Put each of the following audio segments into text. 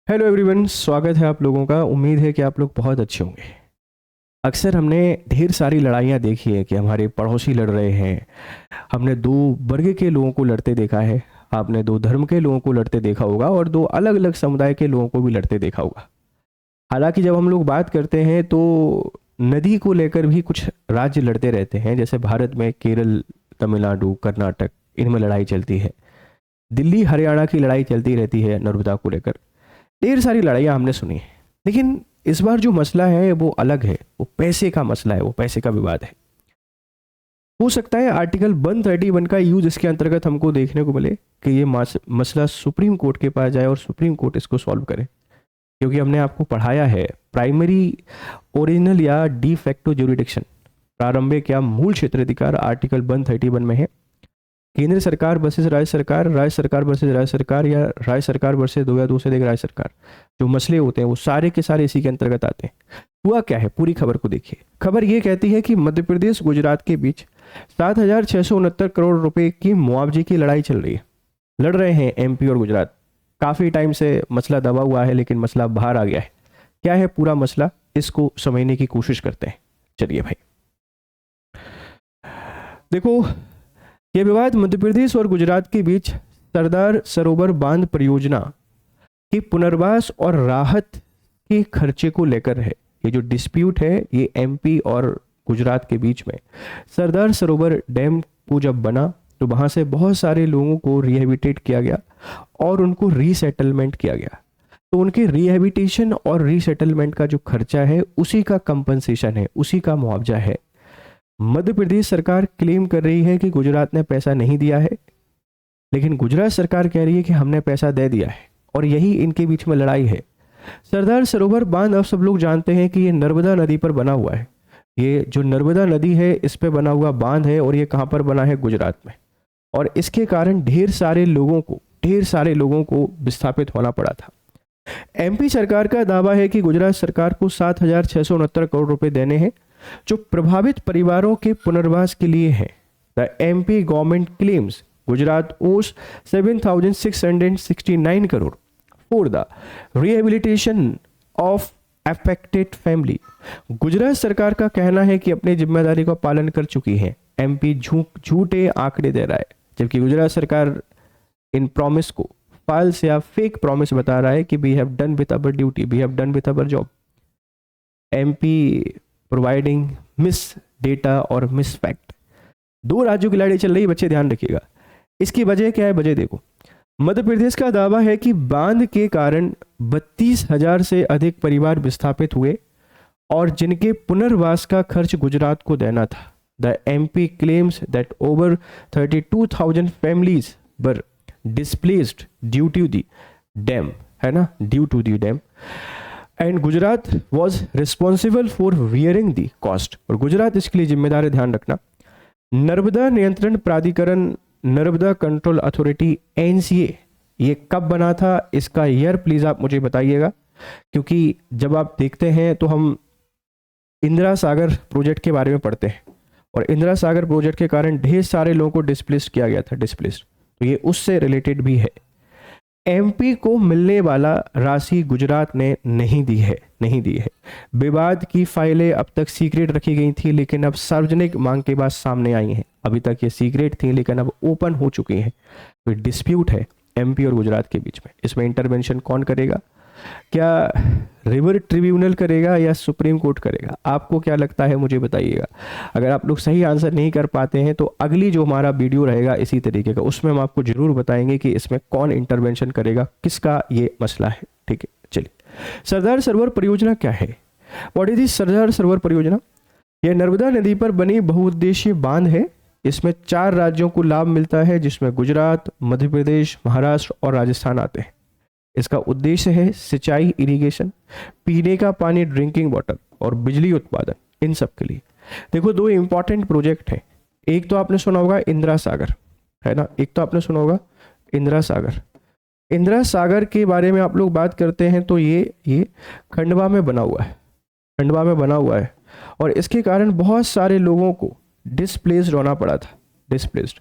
Hello everyone, स्वागत है आप लोगों का। उम्मीद है कि आप लोग बहुत अच्छे होंगे। अक्सर हमने ढेर सारी लड़ाइयाँ देखी है कि हमारे पड़ोसी लड़ रहे हैं। हमने दो वर्ग के लोगों को लड़ते देखा है। आपने दो धर्म के लोगों को लड़ते देखा होगा और दो अलग अलग समुदाय के लोगों को भी लड़ते देखा होगा। हालांकि जब हम लोग बात करते हैं तो नदी को लेकर भी कुछ राज्य लड़ते रहते हैं। जैसे भारत में केरल, तमिलनाडु, कर्नाटक, इनमें लड़ाई चलती है। दिल्ली हरियाणा की लड़ाई चलती रहती है नर्मदा को लेकर। ढेर सारी लड़ाइयाँ हमने सुनी है, लेकिन इस बार जो मसला है वो अलग है। वो पैसे का मसला है, वो पैसे का विवाद है। हो सकता है आर्टिकल 131 का यूज इसके अंतर्गत हमको देखने को मिले कि ये मसला सुप्रीम कोर्ट के पास जाए और सुप्रीम कोर्ट इसको सॉल्व करे। क्योंकि हमने आपको पढ़ाया है प्राइमरी, ओरिजिनल या डी फैक्टो ज्यूरिडिक्शन, प्रारंभिक या मूल क्षेत्राधिकार आर्टिकल 131 में है। केंद्र सरकार वर्सेस राज्य सरकार, राज्य सरकार वर्सेस राज्य सरकार, या राज्य सरकार वर्सेस दो या दो से अधिक राज्य सरकार, जो मसले होते हैं वो सारे के सारे इसी के अंतर्गत आते हैं। हुआ क्या है, पूरी खबर को देखिए। खबर ये कहती है कि मध्य प्रदेश गुजरात के बीच 7,669 करोड़ रुपए की मुआवजे की लड़ाई चल रही है। लड़ रहे हैं एमपी और गुजरात। काफी टाइम से मसला दबा हुआ है, लेकिन मसला बाहर आ गया है। क्या है पूरा मसला, इसको समझने की कोशिश करते हैं। चलिए भाई, देखो, यह विवाद मध्य प्रदेश और गुजरात के बीच सरदार सरोवर बांध परियोजना के पुनर्वास और राहत के खर्चे को लेकर है। ये जो डिस्प्यूट है ये एमपी और गुजरात के बीच में। सरदार सरोवर डैम को जब बना तो वहां से बहुत सारे लोगों को रिहेबिटेट किया गया और उनको रीसेटलमेंट किया गया। तो उनके रिहेबिटेशन और रीसेटलमेंट का जो खर्चा है उसी का कंपनसेशन है, उसी का मुआवजा है। मध्य प्रदेश सरकार क्लेम कर रही है कि गुजरात ने पैसा नहीं दिया है, लेकिन गुजरात सरकार कह रही है कि हमने पैसा दे दिया है। और यही इनके बीच में लड़ाई है। सरदार सरोवर बांध, अब सब लोग जानते हैं कि ये नर्मदा नदी पर बना हुआ है। ये जो नर्मदा नदी है इस पे बना हुआ बांध है और ये कहाँ पर बना है, गुजरात में। और इसके कारण ढेर सारे लोगों को विस्थापित होना पड़ा था। एमपी सरकार का दावा है कि गुजरात सरकार को 7,669 करोड़ रुपए देने हैं जो प्रभावित परिवारों के पुनर्वास के लिए है। The MP government claims Gujarat ओस 7,669 crore for the rehabilitation of affected family. Gujarat सरकार का कहना है कि अपनी जिम्मेदारी का पालन कर चुकी है। एमपी झूठे आंकड़े दे रहा है, जबकि गुजरात सरकार इन प्रॉमिस को फाल्स या फेक प्रॉमिस बता रहा है कि we have done with our duty, we have done with our job. MP providing miss data और मिस फैक्ट। दो राज्यों की लड़ाई चल रही है, बच्चे ध्यान रखिएगा। इसकी वजह क्या है, वजह देखो। मध्य प्रदेश का दावा है कि बांध के कारण 32,000 से अधिक परिवार विस्थापित हुए और जिनके पुनर्वास का खर्च गुजरात को देना था। The MP claims that over 32,000 families were displaced due to the dam, है ना, due to the dam, and Gujarat was responsible for wearing the cost. और गुजरात इसके लिए जिम्मेदार है, ध्यान रखना। नर्मदा नियंत्रण प्राधिकरण, नर्मदा कंट्रोल अथॉरिटी, एनसीए, ये कब बना था, इसका ईयर प्लीज आप मुझे बताइएगा। क्योंकि जब आप देखते हैं तो हम इंदिरा सागर प्रोजेक्ट के बारे में पढ़ते हैं और इंदिरा सागर प्रोजेक्ट के कारण ढेर सारे लोगों को डिस्प्लेस किया गया था, डिस्प्लेस। तो ये उससे रिलेटेड भी है। एमपी को मिलने वाला राशि गुजरात ने नहीं दी है। विवाद की फाइलें अब तक सीक्रेट रखी गई थी, लेकिन अब सार्वजनिक मांग के बाद सामने आई हैं। अभी तक ये सीक्रेट थी, लेकिन अब ओपन हो चुकी हैं। तो डिस्प्यूट है एमपी और गुजरात के बीच में। इसमें इंटरवेंशन कौन करेगा? क्या रिवर ट्रिब्यूनल करेगा या सुप्रीम कोर्ट करेगा? आपको क्या लगता है, मुझे बताइएगा। अगर आप लोग सही आंसर नहीं कर पाते हैं तो अगली जो हमारा वीडियो रहेगा इसी तरीके का, उसमें हम आपको जरूर बताएंगे कि इसमें कौन इंटरवेंशन करेगा, किसका ये मसला है। ठीक है, चलिए। सरदार सरोवर परियोजना क्या है? What is the Sardar Sarovar परियोजना? यह नर्मदा नदी पर बनी बहुउद्देशीय बांध है। इसमें 4 राज्यों को लाभ मिलता है, जिसमें गुजरात, मध्य प्रदेश, महाराष्ट्र और राजस्थान आते हैं। इसका उद्देश्य है सिंचाई, इरिगेशन, पीने का पानी, ड्रिंकिंग वाटर और बिजली उत्पादन, इन सब के लिए। देखो, 2 इंपॉर्टेंट प्रोजेक्ट हैं। एक तो आपने सुना होगा इंदिरा सागर, है ना, एक तो आपने सुना होगा इंदिरा सागर। इंदिरा सागर के बारे में आप लोग बात करते हैं तो ये खंडवा में बना हुआ है और इसके कारण बहुत सारे लोगों को डिस्प्लेस्ड होना पड़ा था, डिस्प्लेस्ड।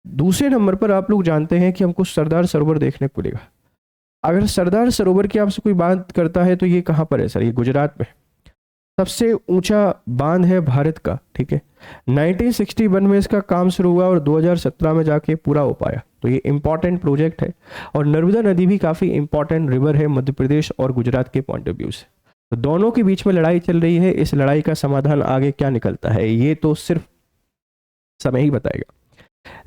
दूसरे नंबर पर आप लोग जानते हैं कि हमको सरदार सरोवर देखने को मिलेगा। अगर सरदार सरोवर की आपसे कोई बात करता है तो ये कहाँ पर है सर? ये गुजरात में सबसे ऊंचा बांध है भारत का, ठीक है। 1961 में इसका काम शुरू हुआ और 2017 में जाके पूरा हो पाया, तो ये इंपॉर्टेंट प्रोजेक्ट है। और नर्मदा नदी भी काफ़ी इंपॉर्टेंट रिवर है मध्य प्रदेश और गुजरात के पॉइंट ऑफ व्यू से। तो दोनों के बीच में लड़ाई चल रही है, इस लड़ाई का समाधान आगे क्या निकलता है ये तो सिर्फ समय ही बताएगा।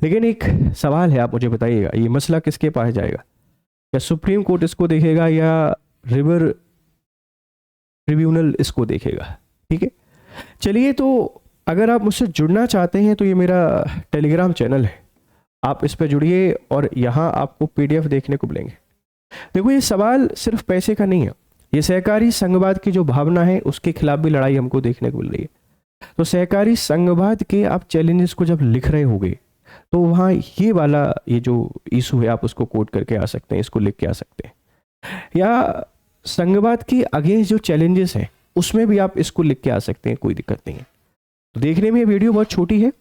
लेकिन एक सवाल है, आप मुझे बताइएगा, ये मसला किसके पास जाएगा? या सुप्रीम कोर्ट इसको देखेगा या रिवर ट्रिब्यूनल इसको देखेगा? ठीक है, चलिए, तो अगर आप मुझसे जुड़ना चाहते हैं तो ये मेरा टेलीग्राम चैनल है, आप इस पर जुड़िए और यहाँ आपको पीडीएफ देखने को मिलेंगे। देखो, ये सवाल सिर्फ पैसे का नहीं है, ये सहकारी संघवाद की जो भावना है उसके खिलाफ भी लड़ाई हमको देखने को मिल रही है। तो सहकारी संघवाद के आप चैलेंजेस को जब लिख रहे होगे तो वहाँ ये वाला ये जो इशू है आप उसको कोट करके आ सकते हैं, इसको लिख के आ सकते हैं। या संघवाद के अगेंस्ट जो चैलेंजेस हैं उसमें भी आप इसको लिख के आ सकते हैं, कोई दिक्कत नहीं है। तो देखने में ये वीडियो बहुत छोटी है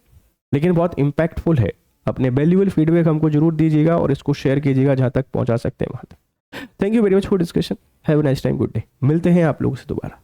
लेकिन बहुत इम्पैक्टफुल है। अपने वैल्यूएबल फीडबैक हमको जरूर दीजिएगा और इसको शेयर कीजिएगा जहाँ तक पहुँचा सकते हैं वहाँ तक। Thank you very much for discussion. Have a nice time, good day. मिलते हैं आप लोगों से दोबारा।